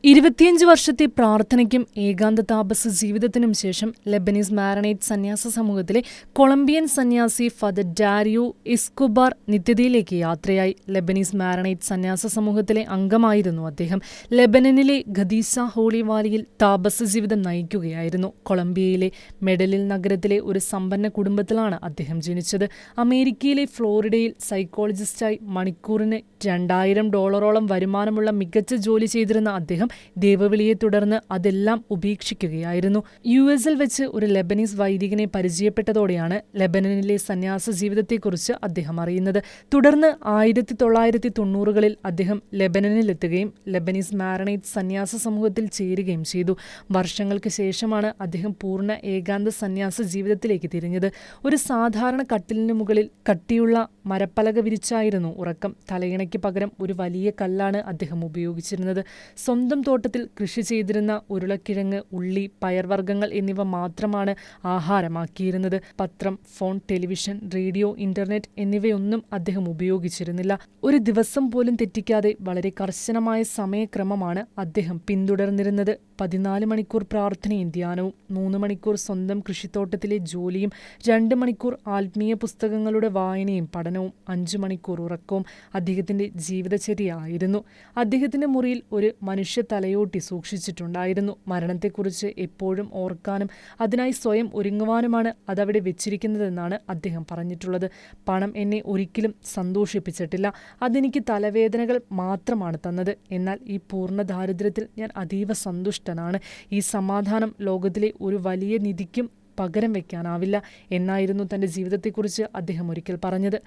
25 വർഷത്തെ പ്രാർത്ഥനയ്ക്കും ഏകാന്ത താപസ ജീവിതത്തിനും ശേഷം ലെബനീസ് മാരണേറ്റ് സന്യാസ സമൂഹത്തിലെ കൊളംബിയൻ സന്യാസി ഫാദർ ഡാരിയോ എസ്കോബാർ നിത്യതയിലേക്ക് യാത്രയായി. ലെബനീസ് മാരണേറ്റ് സന്യാസ സമൂഹത്തിലെ അംഗമായിരുന്നു അദ്ദേഹം. ലെബനനിലെ ഖദീസ ഹോളി വാലിയിൽ താപസ ജീവിതം നയിക്കുകയായിരുന്നു. കൊളംബിയയിലെ മെഡലിൻ നഗരത്തിലെ ഒരു സമ്പന്ന കുടുംബത്തിലാണ് അദ്ദേഹം ജനിച്ചത്. അമേരിക്കയിലെ ഫ്ലോറിഡയിൽ സൈക്കോളജിസ്റ്റായി മണിക്കൂറിന് $2000 വരുമാനമുള്ള മികച്ച ജോലി ചെയ്തിരുന്ന അദ്ദേഹം ദൈവവിളിയെ തുടർന്ന് അതെല്ലാം ഉപേക്ഷിക്കുകയായിരുന്നു. US-ൽ വെച്ച് ഒരു ലെബനീസ് വൈദികനെ പരിചയപ്പെട്ടതോടെയാണ് ലെബനനിലെ സന്യാസ ജീവിതത്തെക്കുറിച്ച് അദ്ദേഹം അറിയുന്നത്. തുടർന്ന് 1990-കളിൽ അദ്ദേഹം ലെബനനിലെത്തുകയും ലെബനീസ് മാരണേറ്റ് സന്യാസ സമൂഹത്തിൽ ചേരുകയും ചെയ്തു. വർഷങ്ങൾക്ക് ശേഷമാണ് അദ്ദേഹം പൂർണ്ണ ഏകാന്ത സന്യാസ ജീവിതത്തിലേക്ക് തിരിഞ്ഞത്. ഒരു സാധാരണ കട്ടിലിന് മുകളിൽ കട്ടിയുള്ള മരപ്പലക വിരിച്ചായിരുന്നു ഉറക്കം. തലയിണയ്ക്ക് പകരം ഒരു വലിയ കല്ലാണ് അദ്ദേഹം ഉപയോഗിച്ചിരുന്നത്. സ്വന്തം തോട്ടത്തിൽ കൃഷി ചെയ്തിരുന്ന ഉരുളക്കിഴങ്ങ്, ഉള്ളി, പയർവർഗ്ഗങ്ങൾ എന്നിവ മാത്രമാണ് ആഹാരമാക്കിയിരുന്നത്. പത്രം, ഫോൺ, ടെലിവിഷൻ, റേഡിയോ, ഇന്റർനെറ്റ് എന്നിവയൊന്നും അദ്ദേഹം ഉപയോഗിച്ചിരുന്നില്ല. ഒരു ദിവസം പോലും തെറ്റിക്കാതെ വളരെ കർശനമായ സമയക്രമമാണ് അദ്ദേഹം പിന്തുടർന്നിരുന്നത്. 14 മണിക്കൂർ പ്രാർത്ഥനയും ധ്യാനവും, 3 മണിക്കൂർ സ്വന്തം കൃഷിത്തോട്ടത്തിലെ ജോലിയും, 2 മണിക്കൂർ ആത്മീയ പുസ്തകങ്ങളുടെ വായനയും പഠനവും, 5 മണിക്കൂർ ഉറക്കവും അദ്ദേഹത്തിന്റെ ജീവിതചര്യയായിരുന്നു. അദ്ദേഹത്തിന്റെ മുറിയിൽ ഒരു മനുഷ്യ തലയോട്ടി സൂക്ഷിച്ചിട്ടുണ്ടായിരുന്നു. മരണത്തെക്കുറിച്ച് എപ്പോഴും ഓർക്കാനും അതിനായി സ്വയം ഒരുങ്ങുവാനുമാണ് അതവിടെ വെച്ചിരിക്കുന്നതെന്നാണ് അദ്ദേഹം പറഞ്ഞിട്ടുള്ളത്. പണം എന്നെ ഒരിക്കലും സന്തോഷിപ്പിച്ചിട്ടില്ല. അതെനിക്ക് തലവേദനകൾ മാത്രമാണ് തന്നത്. എന്നാൽ ഈ പൂർണ്ണ ദാരിദ്ര്യത്തിൽ ഞാൻ അതീവ സന്തുഷ്ടനാണ്. ഈ സമാധാനം ലോകത്തിലെ ഒരു വലിയ നിധിക്കും പകരം വയ്ക്കാനാവില്ല എന്നായിരുന്നു തന്റെ ജീവിതത്തെക്കുറിച്ച് അദ്ദേഹം ഒരിക്കൽ പറഞ്ഞത്.